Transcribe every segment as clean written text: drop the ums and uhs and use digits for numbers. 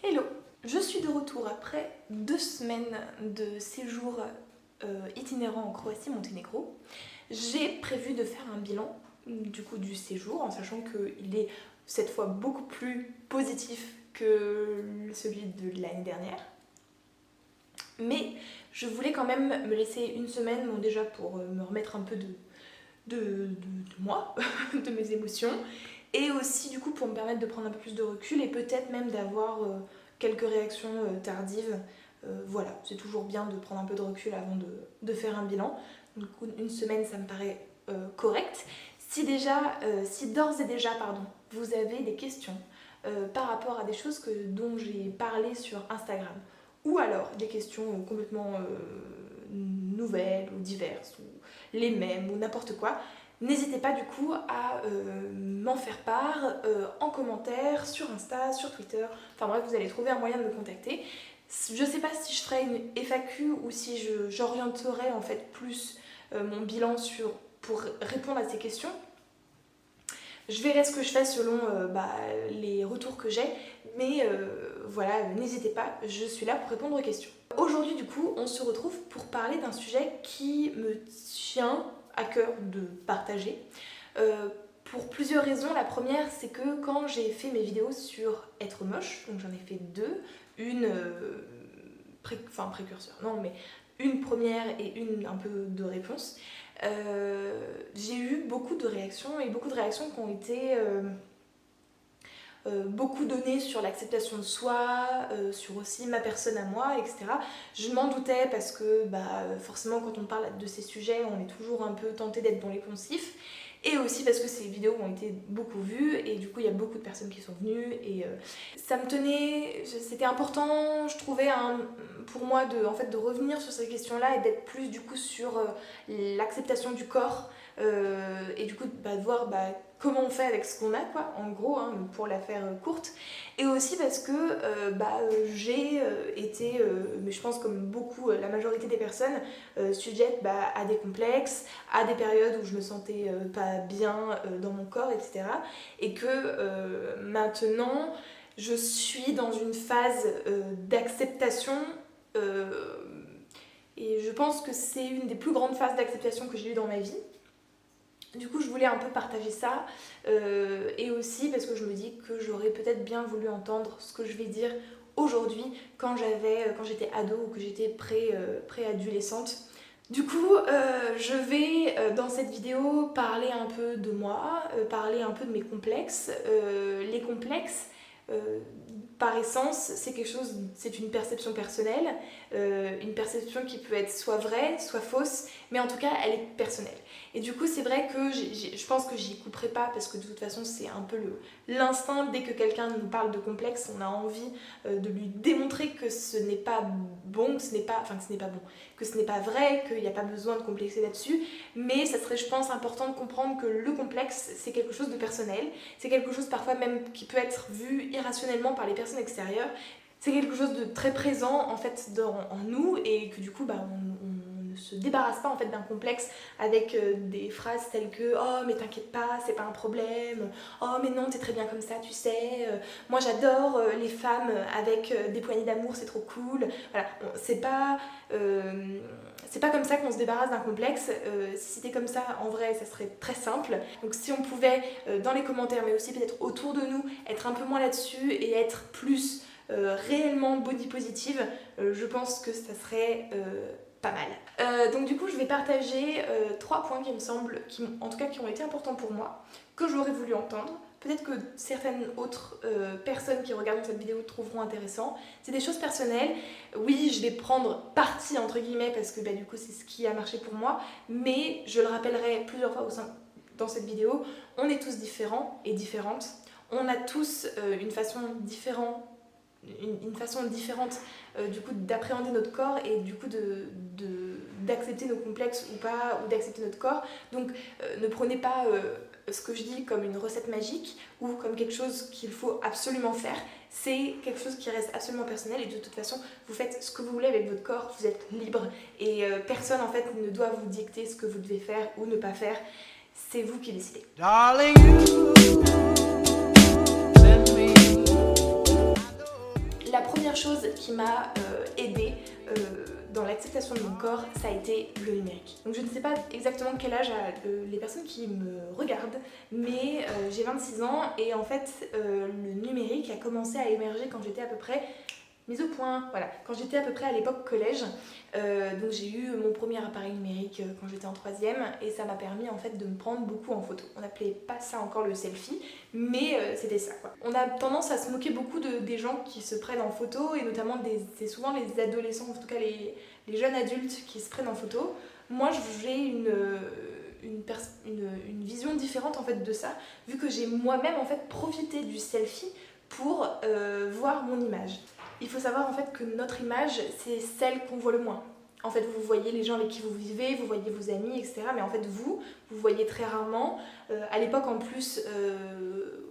Hello, je suis de retour après 2 semaines de séjour itinérant en Croatie-Monténégro. J'ai prévu de faire un bilan du coup du séjour en sachant qu'il est cette fois beaucoup plus positif que celui de l'année dernière. Mais je voulais quand même me laisser une semaine, bon, déjà pour me remettre un peu de moi, de mes émotions, et aussi du coup pour me permettre de prendre un peu plus de recul et peut-être même d'avoir quelques réactions tardives. Voilà, c'est toujours bien de prendre un peu de recul avant de faire un bilan. Du coup, une semaine, ça me paraît correct. Si d'ores et déjà, vous avez des questions par rapport à des choses dont j'ai parlé sur Instagram, ou alors des questions complètement nouvelles ou diverses, ou les mêmes, ou n'importe quoi, n'hésitez pas du coup à m'en faire part en commentaire, sur Insta, sur Twitter, enfin bref, vous allez trouver un moyen de me contacter. Je sais pas si je ferai une FAQ ou si j'orienterai en fait plus mon bilan pour répondre à ces questions. Je verrai ce que je fais selon les retours que j'ai, mais voilà, n'hésitez pas, je suis là pour répondre aux questions. Aujourd'hui du coup, on se retrouve pour parler d'un sujet qui me tient à cœur de partager. Pour plusieurs raisons. La première, c'est que quand j'ai fait mes vidéos sur être moche, donc j'en ai fait 2, une précurseur, non mais une première et une un peu de réponse, j'ai eu beaucoup de réactions et beaucoup de réactions qui ont été beaucoup données sur l'acceptation de soi, sur aussi ma personne à moi, etc. Je m'en doutais parce que forcément quand on parle de ces sujets, on est toujours un peu tenté d'être dans les poncifs. Et aussi parce que ces vidéos ont été beaucoup vues et du coup il y a beaucoup de personnes qui sont venues et ça me tenait, c'était important je trouvais pour moi de revenir sur ces questions-là et d'être plus du coup sur l'acceptation du corps et du coup de voir comment on fait avec ce qu'on a quoi, en gros pour la faire courte. Et aussi parce que j'ai été, mais je pense comme beaucoup, la majorité des personnes, sujette à des complexes, à des périodes où je me sentais pas bien dans mon corps, etc. Et que maintenant, je suis dans une phase d'acceptation et je pense que c'est une des plus grandes phases d'acceptation que j'ai eues dans ma vie. Du coup, je voulais un peu partager ça et aussi parce que je me dis que j'aurais peut-être bien voulu entendre ce que je vais dire aujourd'hui quand j'étais ado ou que j'étais pré-adolescente. Du coup, je vais dans cette vidéo parler un peu de moi, parler un peu de mes complexes. Les complexes, par essence, c'est une perception personnelle, une perception qui peut être soit vraie, soit fausse, mais en tout cas, elle est personnelle. Et du coup, c'est vrai que je pense que j'y couperai pas parce que de toute façon, c'est un peu l'instinct. Dès que quelqu'un nous parle de complexe, on a envie de lui démontrer que ce n'est pas bon, que ce n'est pas vrai, qu'il n'y a pas besoin de complexer là-dessus. Mais ça serait, je pense, important de comprendre que le complexe, c'est quelque chose de personnel. C'est quelque chose parfois même qui peut être vu irrationnellement par les personnes extérieures. C'est quelque chose de très présent en fait en nous et que du coup on ne se débarrasse pas en fait d'un complexe avec des phrases telles que oh mais t'inquiète pas, c'est pas un problème, oh mais non t'es très bien comme ça tu sais, moi j'adore les femmes avec des poignées d'amour, c'est trop cool. Voilà, c'est pas comme ça qu'on se débarrasse d'un complexe. Si c'était comme ça en vrai ça serait très simple. Donc si on pouvait dans les commentaires mais aussi peut-être autour de nous être un peu moins là-dessus et être plus réellement body positive, je pense que ça serait pas mal. Donc du coup je vais partager 3 points qui me semblent, en tout cas qui ont été importants pour moi, que j'aurais voulu entendre. Peut-être que certaines autres personnes qui regardent cette vidéo trouveront intéressant. C'est des choses personnelles. Oui, je vais prendre parti entre guillemets parce que du coup c'est ce qui a marché pour moi, mais je le rappellerai plusieurs fois dans cette vidéo, on est tous différents et différentes. On a tous une façon différente du coup d'appréhender notre corps et du coup d'accepter nos complexes ou pas, ou d'accepter notre corps. Donc ne prenez pas ce que je dis comme une recette magique ou comme quelque chose qu'il faut absolument faire. C'est quelque chose qui reste absolument personnel et de toute façon vous faites ce que vous voulez avec votre corps, vous êtes libre et personne en fait ne doit vous dicter ce que vous devez faire ou ne pas faire. C'est vous qui décidez. Darling, La première chose qui m'a aidée dans l'acceptation de mon corps, ça a été le numérique. Donc je ne sais pas exactement quel âge a les personnes qui me regardent, mais j'ai 26 ans et en fait le numérique a commencé à émerger quand j'étais à peu près mise au point, voilà, quand j'étais à peu près à l'époque collège. Donc j'ai eu mon premier appareil numérique quand j'étais en 3e et ça m'a permis en fait de me prendre beaucoup en photo. On n'appelait pas ça encore le selfie, mais c'était ça quoi. On a tendance à se moquer beaucoup des gens qui se prennent en photo et notamment c'est souvent les adolescents, en tout cas les jeunes adultes qui se prennent en photo. Moi j'ai une vision différente en fait de ça, vu que j'ai moi-même en fait profité du selfie pour voir mon image. Il faut savoir en fait que notre image, c'est celle qu'on voit le moins. En fait, vous voyez les gens avec qui vous vivez, vous voyez vos amis, etc. Mais en fait, vous voyez très rarement. À l'époque, en plus,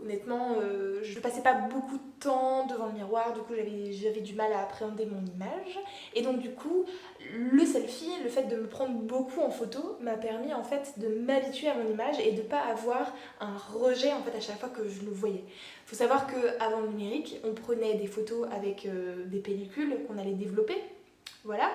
honnêtement, je ne passais pas beaucoup de temps devant le miroir. Du coup, j'avais du mal à appréhender mon image. Et donc, du coup, le selfie, le fait de me prendre beaucoup en photo, m'a permis en fait de m'habituer à mon image et de ne pas avoir un rejet en fait à chaque fois que je le voyais. Il faut savoir qu'avant le numérique, on prenait des photos avec des pellicules qu'on allait développer. Voilà.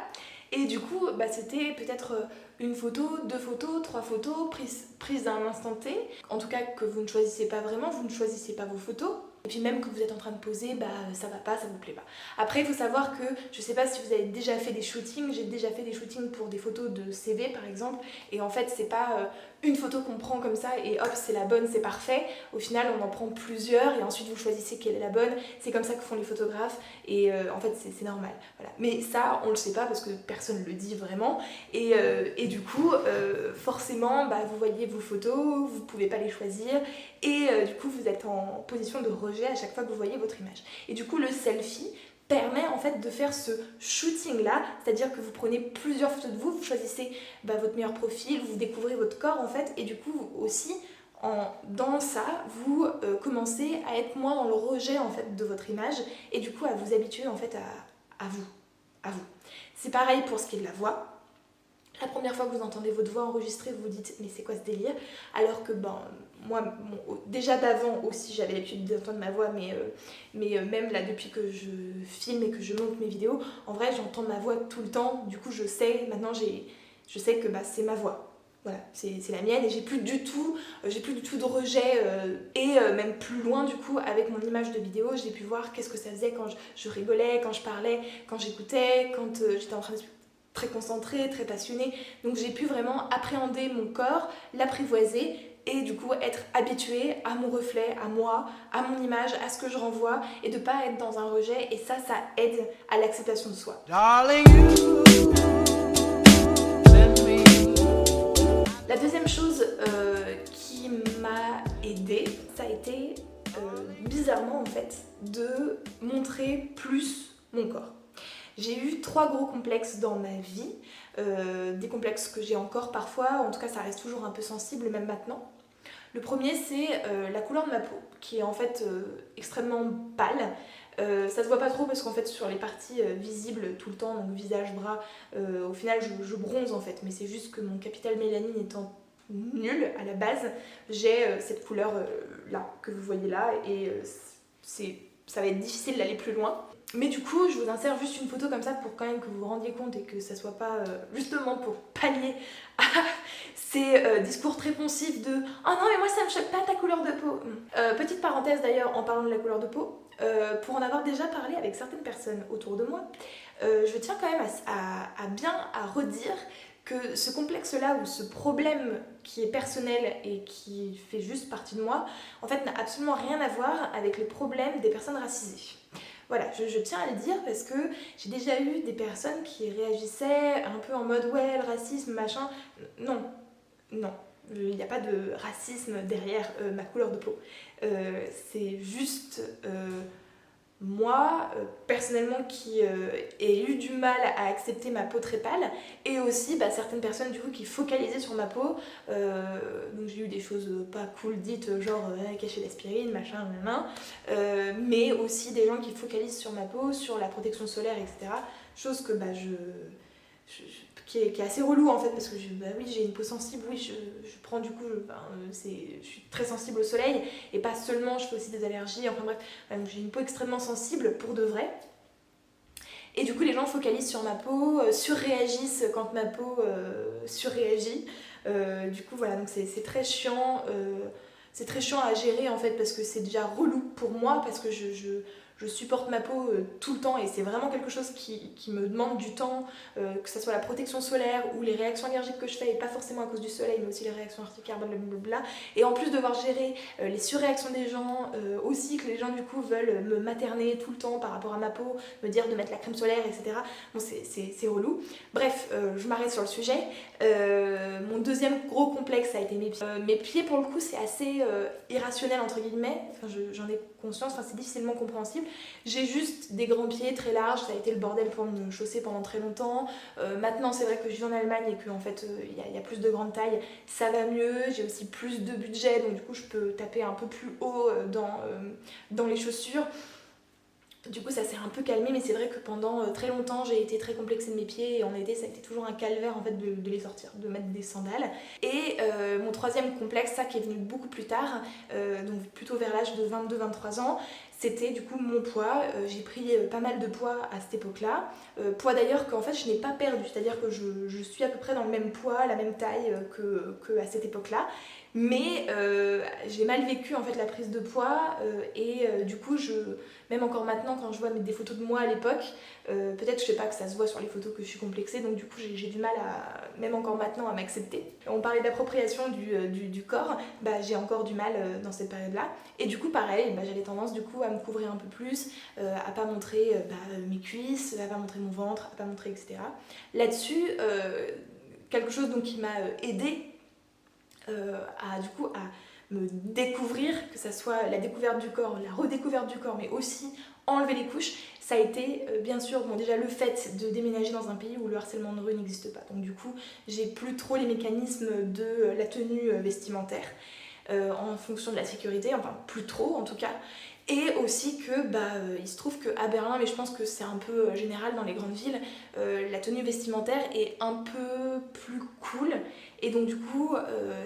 Et du coup, c'était peut-être une photo, 2 photos, 3 photos prises à un instant T. En tout cas, que vous ne choisissez pas vraiment, vous ne choisissez pas vos photos. Et puis même quand vous êtes en train de poser, ça va pas, ça vous plaît pas. Après, il faut savoir que, je sais pas si vous avez déjà fait des shootings, j'ai déjà fait des shootings pour des photos de CV par exemple, et en fait c'est pas une photo qu'on prend comme ça et hop c'est la bonne, c'est parfait. Au final on en prend plusieurs et ensuite vous choisissez quelle est la bonne, c'est comme ça que font les photographes et en fait c'est normal. Voilà. Mais ça on le sait pas parce que personne le dit vraiment et du coup forcément vous voyez vos photos, vous pouvez pas les choisir et du coup vous êtes en position de rejet à chaque fois que vous voyez votre image. Et du coup le selfie permet en fait de faire ce shooting là, c'est-à-dire que vous prenez plusieurs photos de vous, vous choisissez votre meilleur profil, vous découvrez votre corps en fait et du coup aussi dans ça vous commencez à être moins dans le rejet en fait de votre image et du coup à vous habituer en fait à vous. C'est pareil pour ce qui est de la voix. La première fois que vous entendez votre voix enregistrée, vous vous dites mais c'est quoi ce délire? Alors que moi, déjà d'avant aussi j'avais l'habitude d'entendre ma voix, mais même là depuis que je filme et que je monte mes vidéos, en vrai j'entends ma voix tout le temps, du coup je sais, maintenant je sais que c'est ma voix. Voilà, c'est la mienne et j'ai plus du tout de rejet et même plus loin du coup avec mon image de vidéo, j'ai pu voir qu'est-ce que ça faisait quand je rigolais, quand je parlais, quand j'écoutais, quand j'étais en train de très concentrée, très passionnée. Donc j'ai pu vraiment appréhender mon corps, l'apprivoiser et du coup être habituée à mon reflet, à moi, à mon image, à ce que je renvoie et de pas être dans un rejet et ça aide à l'acceptation de soi. Darling, la deuxième chose qui m'a aidée, ça a été bizarrement en fait de montrer plus mon corps. J'ai eu 3 gros complexes dans ma vie, des complexes que j'ai encore parfois, en tout cas ça reste toujours un peu sensible même maintenant. Le premier c'est la couleur de ma peau, qui est en fait extrêmement pâle. Ça se voit pas trop parce qu'en fait sur les parties visibles tout le temps, donc visage, bras, au final je bronze en fait, mais c'est juste que mon capital mélanine étant nul à la base, j'ai cette couleur là, que vous voyez là, et ça va être difficile d'aller plus loin. Mais du coup, je vous insère juste une photo comme ça pour quand même que vous vous rendiez compte et que ça soit pas justement pour pallier à ces discours très poncifs de « Oh non mais moi ça me choque pas ta couleur de peau ». Petite parenthèse d'ailleurs en parlant de la couleur de peau, pour en avoir déjà parlé avec certaines personnes autour de moi, je tiens quand même à redire que ce complexe-là ou ce problème qui est personnel et qui fait juste partie de moi, en fait n'a absolument rien à voir avec les problèmes des personnes racisées. Voilà, je tiens à le dire parce que j'ai déjà eu des personnes qui réagissaient un peu en mode « ouais, le racisme, machin ». Non, il n'y a pas de racisme derrière ma couleur de peau. C'est juste moi, personnellement, qui ai eu du mal à accepter ma peau très pâle et aussi certaines personnes du coup qui focalisaient sur ma peau. Donc j'ai eu des choses pas cool dites, genre cacher l'aspirine, machin, mais aussi des gens qui focalisent sur ma peau, sur la protection solaire, etc. Chose que qui est assez relou en fait parce que oui j'ai une peau sensible, oui je prends du coup je suis très sensible au soleil et pas seulement, je fais aussi des allergies, enfin bref, donc j'ai une peau extrêmement sensible pour de vrai. Et du coup les gens focalisent sur ma peau, surréagissent quand ma peau surréagit. Du coup voilà, donc c'est très chiant. C'est très chiant à gérer en fait parce que c'est déjà relou pour moi parce que je supporte ma peau tout le temps et c'est vraiment quelque chose qui me demande du temps, que ce soit la protection solaire ou les réactions allergiques que je fais, et pas forcément à cause du soleil mais aussi les réactions urticaires, blablabla. Et en plus devoir gérer les surréactions des gens, aussi que les gens du coup veulent me materner tout le temps par rapport à ma peau, me dire de mettre la crème solaire, etc. Bon, c'est relou. Bref, je m'arrête sur le sujet. Mon deuxième gros complexe ça a été mes pieds. Mes pieds pour le coup c'est assez irrationnel entre guillemets, enfin, j'en ai conscience, enfin, c'est difficilement compréhensible. J'ai juste des grands pieds très larges, ça a été le bordel pour me chausser pendant très longtemps. Maintenant c'est vrai que je vis en Allemagne et qu'en fait il y a plus de grande taille, ça va mieux, j'ai aussi plus de budget donc du coup je peux taper un peu plus haut dans les chaussures. Du coup ça s'est un peu calmé mais c'est vrai que pendant très longtemps j'ai été très complexée de mes pieds et en été ça a été toujours un calvaire en fait de les sortir, de mettre des sandales. Et mon troisième complexe, ça qui est venu beaucoup plus tard, donc plutôt vers l'âge de 22-23 ans, c'était du coup mon poids. J'ai pris pas mal de poids à cette époque-là. Poids d'ailleurs qu'en fait je n'ai pas perdu, c'est-à-dire que je suis à peu près dans le même poids, la même taille que à cette époque-là. Mais j'ai mal vécu en fait la prise de poids et du coup même encore maintenant quand je vois des photos de moi à l'époque, peut-être je sais pas que ça se voit sur les photos que je suis complexée donc du coup j'ai du mal même encore maintenant à m'accepter. On parlait d'appropriation du corps, bah, j'ai encore du mal dans cette période-là et du coup pareil, bah, j'avais tendance du coup à me couvrir un peu plus, à pas montrer mes cuisses, à pas montrer mon ventre, à pas montrer etc. Là-dessus, quelque chose donc qui m'a aidée à me découvrir, que ça soit la découverte du corps, la redécouverte du corps, mais aussi enlever les couches, ça a été bien sûr déjà le fait de déménager dans un pays où le harcèlement de rue n'existe pas. Donc du coup, j'ai plus trop les mécanismes de la tenue vestimentaire en fonction de la sécurité, enfin plus trop en tout cas. Et aussi que il se trouve qu'à Berlin, mais je pense que c'est un peu général dans les grandes villes, la tenue vestimentaire est un peu plus cool et donc du coup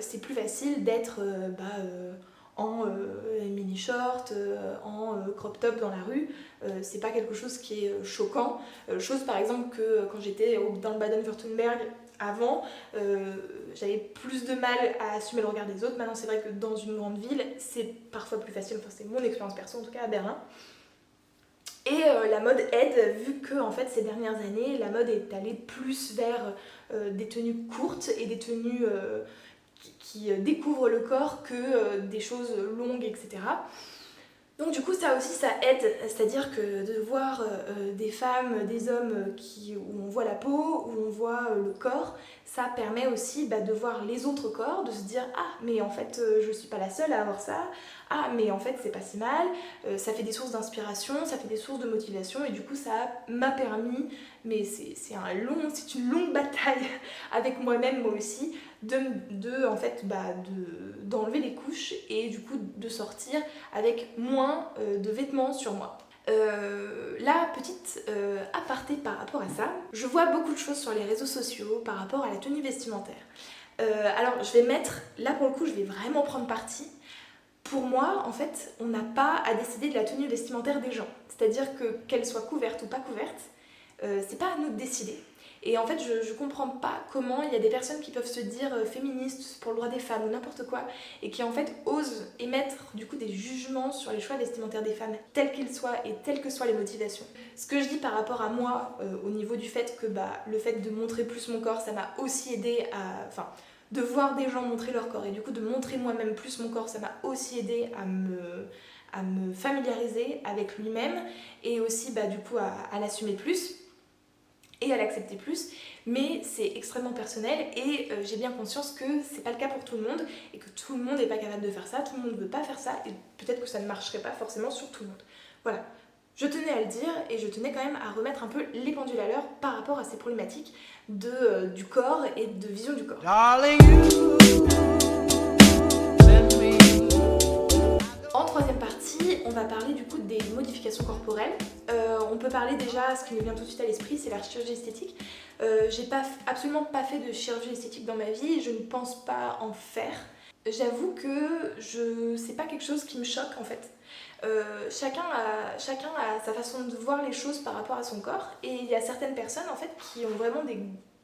c'est plus facile d'être en mini short, en crop top dans la rue. C'est pas quelque chose qui est choquant. Chose par exemple que quand j'étais dans le Baden-Württemberg avant, j'avais plus de mal à assumer le regard des autres. Maintenant c'est vrai que dans une grande ville c'est parfois plus facile, enfin c'est mon expérience perso en tout cas à Berlin. Et la mode aide, vu que en fait ces dernières années la mode est allée plus vers des tenues courtes et des tenues qui découvrent le corps que des choses longues, etc. Donc du coup ça aussi ça aide, c'est-à-dire que de voir des femmes, des hommes où on voit la peau, où on voit le corps, ça permet aussi de voir les autres corps, de se dire ah mais en fait je suis pas la seule à avoir ça, ah mais en fait c'est pas si mal, ça fait des sources d'inspiration, ça fait des sources de motivation et du coup ça m'a permis, mais c'est une longue bataille avec moi-même moi aussi, d'enlever les couches et du coup de sortir avec moins de vêtements sur moi. La petite aparté par rapport à ça, je vois beaucoup de choses sur les réseaux sociaux par rapport à la tenue vestimentaire. Alors je vais mettre, là pour le coup je vais vraiment prendre parti. Pour moi, en fait, on n'a pas à décider de la tenue vestimentaire des gens. C'est-à-dire que qu'elle soit couverte ou pas couverte, c'est pas à nous de décider. Et en fait, je comprends pas comment il y a des personnes qui peuvent se dire féministes pour le droit des femmes ou n'importe quoi, et qui en fait osent émettre du coup des jugements sur les choix vestimentaires des femmes, tels qu'ils soient et telles que soient les motivations. Ce que je dis par rapport à moi, au niveau du fait que le fait de montrer plus mon corps, ça m'a aussi aidé à... Enfin, de voir des gens montrer leur corps et du coup de montrer moi-même plus mon corps, ça m'a aussi aidé à me familiariser avec lui-même et aussi du coup à l'assumer plus et à l'accepter plus, mais c'est extrêmement personnel et j'ai bien conscience que c'est pas le cas pour tout le monde et que tout le monde n'est pas capable de faire ça, tout le monde ne veut pas faire ça et peut-être que ça ne marcherait pas forcément sur tout le monde. Voilà, je tenais à le dire et je tenais quand même à remettre un peu les pendules à l'heure par rapport à ces problématiques du corps et de vision du corps. En troisième partie, on va parler du coup des modifications corporelles. On peut parler déjà, ce qui me vient tout de suite à l'esprit, c'est la chirurgie esthétique. J'ai absolument pas fait de chirurgie esthétique dans ma vie et je ne pense pas en faire. J'avoue que c'est pas quelque chose qui me choque en fait. Chacun a sa façon de voir les choses par rapport à son corps, et il y a certaines personnes en fait qui ont vraiment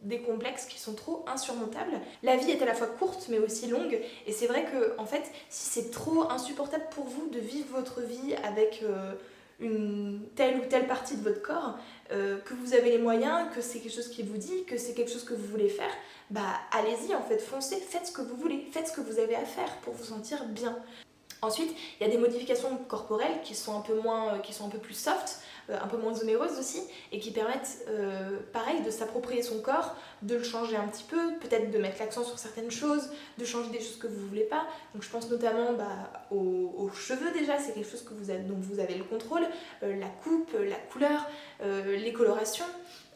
des complexes qui sont trop insurmontables. La vie est à la fois courte mais aussi longue, et c'est vrai que en fait si c'est trop insupportable pour vous de vivre votre vie avec une telle ou telle partie de votre corps, que vous avez les moyens, que c'est quelque chose qui vous dit, que c'est quelque chose que vous voulez faire, bah allez-y en fait, foncez, faites ce que vous voulez, faites ce que vous avez à faire pour vous sentir bien. Ensuite, il y a des modifications corporelles qui sont un peu plus soft, un peu moins onéreuses aussi, et qui permettent, pareil, de s'approprier son corps, de le changer un petit peu, peut-être de mettre l'accent sur certaines choses, de changer des choses que vous voulez pas. Donc je pense notamment aux cheveux déjà, c'est quelque chose dont vous avez le contrôle, la coupe, la couleur, les colorations.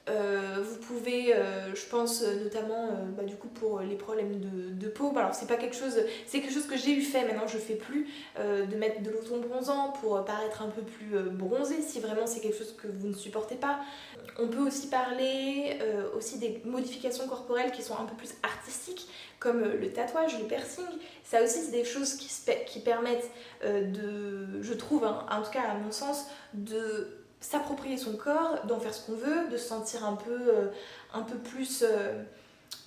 Vous pouvez, je pense notamment du coup pour les problèmes de peau, alors c'est quelque chose que j'ai eu fait, maintenant je fais plus, de mettre de l'auto-bronzant pour paraître un peu plus bronzé si vraiment c'est quelque chose que vous ne supportez pas. On peut aussi parler aussi des modifications corporelles qui sont un peu plus artistiques, comme le tatouage, le piercing. Ça aussi c'est des choses qui permettent je trouve, hein, en tout cas à mon sens, de s'approprier son corps, d'en faire ce qu'on veut, de se sentir un peu plus...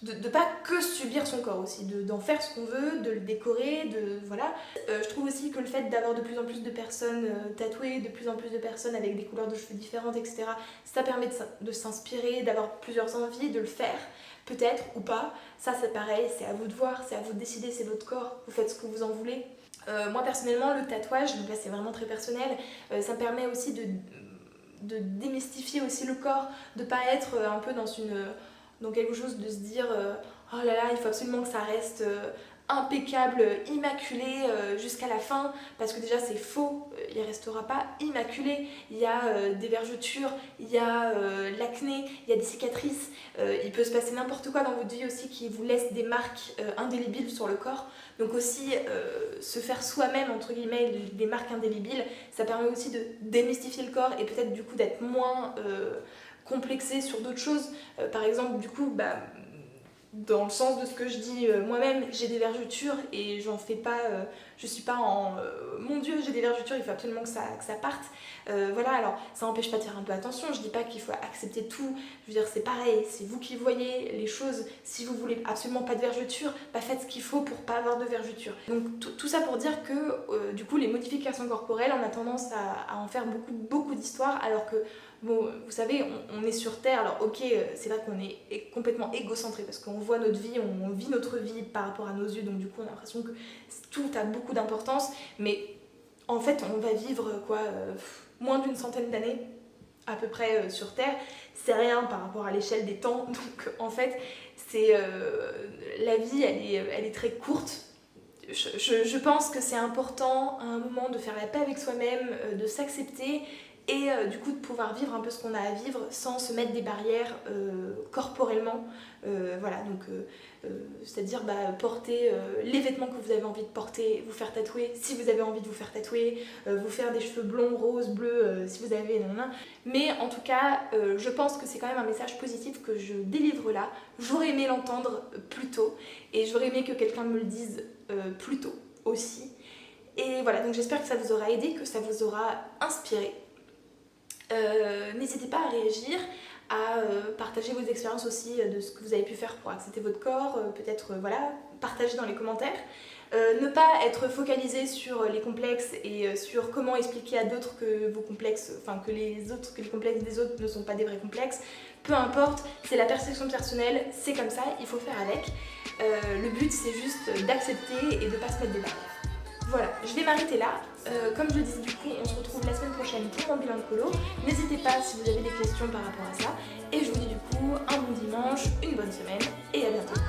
de pas que subir son corps aussi, d'en faire ce qu'on veut, de le décorer, voilà. Je trouve aussi que le fait d'avoir de plus en plus de personnes tatouées, de plus en plus de personnes avec des couleurs de cheveux différentes, etc., ça permet de s'inspirer, d'avoir plusieurs envies, de le faire, peut-être ou pas. Ça c'est pareil, c'est à vous de voir, c'est à vous de décider, c'est votre corps, vous faites ce que vous en voulez. Moi personnellement, le tatouage, donc là c'est vraiment très personnel, ça me permet aussi de démystifier aussi le corps, de pas être un peu dans quelque chose de se dire oh là là, il faut absolument que ça reste impeccable, immaculé jusqu'à la fin, parce que déjà c'est faux, il restera pas immaculé. Il y a des vergetures, il y a l'acné, il y a des cicatrices, il peut se passer n'importe quoi dans votre vie aussi qui vous laisse des marques indélébiles sur le corps. Donc aussi se faire soi-même entre guillemets des marques indélébiles, ça permet aussi de démystifier le corps et peut-être du coup d'être moins complexé sur d'autres choses. Par exemple du coup dans le sens de ce que je dis moi-même, j'ai des vergetures et j'en fais pas, je suis pas en mon Dieu, j'ai des vergetures, il faut absolument que ça parte. Voilà, alors ça n'empêche pas de faire un peu attention, je dis pas qu'il faut accepter tout, je veux dire c'est pareil, c'est vous qui voyez les choses. Si vous voulez absolument pas de vergetures, faites ce qu'il faut pour pas avoir de vergetures. Donc tout ça pour dire que du coup les modifications corporelles, on a tendance à en faire beaucoup d'histoires, alors que bon, vous savez, on est sur Terre, alors ok, c'est vrai qu'on est complètement égocentré parce qu'on voit notre vie, on vit notre vie par rapport à nos yeux, donc du coup on a l'impression que tout a beaucoup d'importance, mais en fait on va vivre moins d'une centaine d'années à peu près sur Terre, c'est rien par rapport à l'échelle des temps, donc en fait la vie elle est très courte. Je pense que c'est important à un moment de faire la paix avec soi-même, de s'accepter et du coup de pouvoir vivre un peu ce qu'on a à vivre sans se mettre des barrières corporellement. Voilà, donc c'est-à-dire porter les vêtements que vous avez envie de porter, vous faire tatouer si vous avez envie de vous faire tatouer, vous faire des cheveux blonds, roses, bleus si vous avez mais en tout cas je pense que c'est quand même un message positif que je délivre là. J'aurais aimé l'entendre plus tôt et j'aurais aimé que quelqu'un me le dise plus tôt aussi. Et voilà, donc j'espère que ça vous aura aidé, que ça vous aura inspiré. N'hésitez pas à réagir, à partager vos expériences aussi de ce que vous avez pu faire pour accepter votre corps, peut-être partager dans les commentaires. Ne pas être focalisé sur les complexes et sur comment expliquer à d'autres que vos complexes, que les complexes des autres ne sont pas des vrais complexes. Peu importe, c'est la perception personnelle, c'est comme ça, il faut faire avec. Le but c'est juste d'accepter et de ne pas se mettre des barrières. Voilà, je vais m'arrêter là. Comme je le disais du coup, on se retrouve la semaine prochaine pour mon bilan de colo. N'hésitez pas si vous avez des questions par rapport à ça. Et je vous dis du coup un bon dimanche, une bonne semaine et à bientôt.